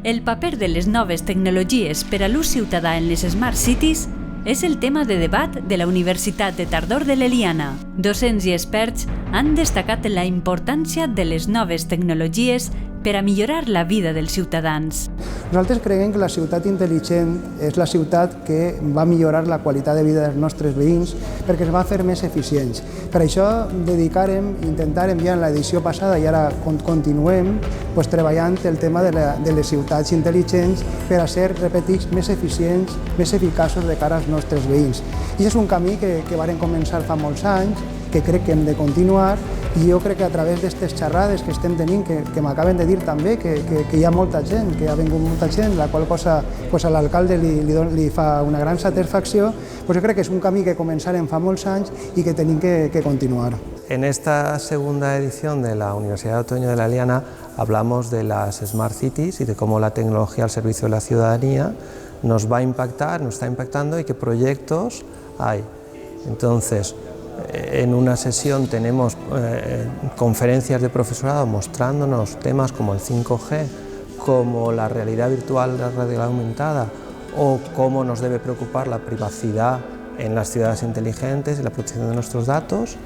El paper de les noves tecnologies per a l'ús ciutadà en les Smart Cities és el tema de debat de la Universitat de Tardor de l'Eliana. Docents i experts han destacat la importància de les noves tecnologies per a millorar la vida dels ciutadans. Nosaltres creiem que la ciutat intel·ligent és la ciutat que va millorar la qualitat de vida dels nostres veïns perquè es va fer més eficients. Per això intentarem ja en l'edició passada i ara continuem treballant el tema de les ciutats intel·ligents per a ser, repetits, més eficients, més eficaços de cara als nostres veïns. I és un camí que varen començar fa molts anys, que crec que hem de continuar, i jo crec que a través d'aquestes xerrades que estem tenint, que m'acaben de dir també que hi ha molta gent, que ha vingut molta gent, la qual cosa a l'alcalde li fa una gran satisfacció, jo crec que és un camí que començarem fa molts anys i que tenim que continuar. En esta segunda edición de la Universidad de Otoño de la Eliana hablamos de las Smart Cities y de cómo la tecnología al servicio de la ciudadanía nos va a impactar, nos está impactando y qué proyectos hay. Entonces, en una sesión tenemos conferencias de profesorado mostrándonos temas como el 5G, como la realidad virtual, la realidad aumentada o cómo nos debe preocupar la privacidad en las ciudades inteligentes y la protección de nuestros datos.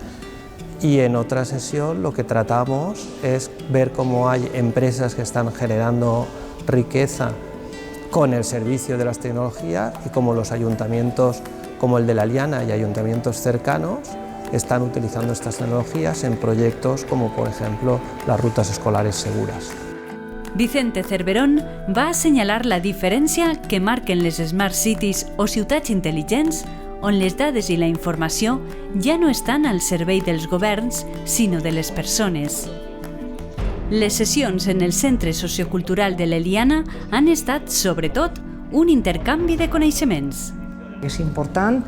Y en otra sesión lo que tratamos es ver cómo hay empresas que están generando riqueza con el servicio de las tecnologías y cómo los ayuntamientos como el de la Eliana y ayuntamientos cercanos están utilizando estas tecnologías en proyectos como, por ejemplo, las rutas escolares seguras. Vicente Cerverón va assenyalar la diferència que marquen les Smart Cities o ciutats intel·ligents on les dades i la informació ja no estan al servei dels governs, sinó de les persones. Les sessions en el Centre Sociocultural de l'Eliana han estat, sobretot, un intercanvi de coneixements. És important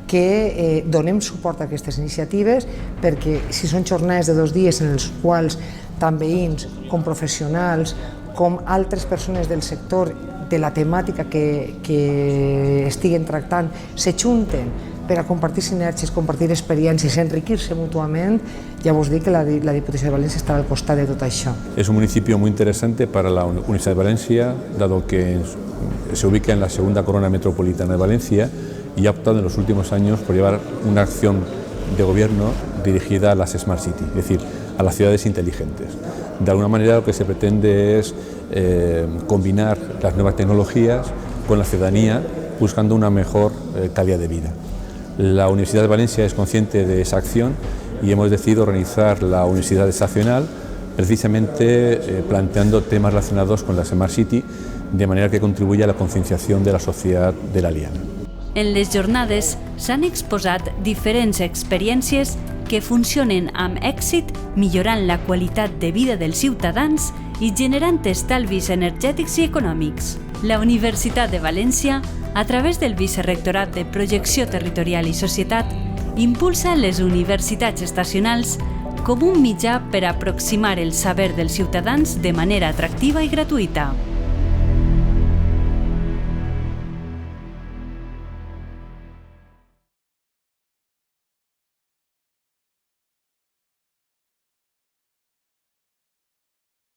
que donem suport a aquestes iniciatives perquè si són jornades de 2 dies en els quals tant veïns com professionals com altres persones del sector de la temàtica que estiguen tractant s'ajunten per a compartir sinergies, compartir experiències, enriquir-se mútuament, ja vos dic que la Diputació de Valencia estarà al costat de tot això. Es un municipio muy interesante para la Universidad de Valencia, dado que se ubica en la segunda corona metropolitana de Valencia y ha optado en los últimos años por llevar una acción de gobierno dirigida a las Smart Cities, es decir, a las ciudades inteligentes. De alguna manera lo que se pretende es combinar las nuevas tecnologías con la ciudadanía buscando una mejor calidad de vida. La Universidad de Valencia es consciente de esa acción y hemos decidido organizar la Universidad Estacional precisamente planteando temas relacionados con la Smart City de manera que contribuya a la concienciación de la sociedad de la Eliana. En les jornades s'han exposat diferents experiències que funcionen amb èxit millorant la qualitat de vida dels ciutadans i generant estalvis energètics i econòmics. La Universitat de València, a través del Vicerrectorat de Projecció Territorial i Societat, impulsa les universitats estacionals com un mitjà per aproximar el saber dels ciutadans de manera atractiva i gratuïta.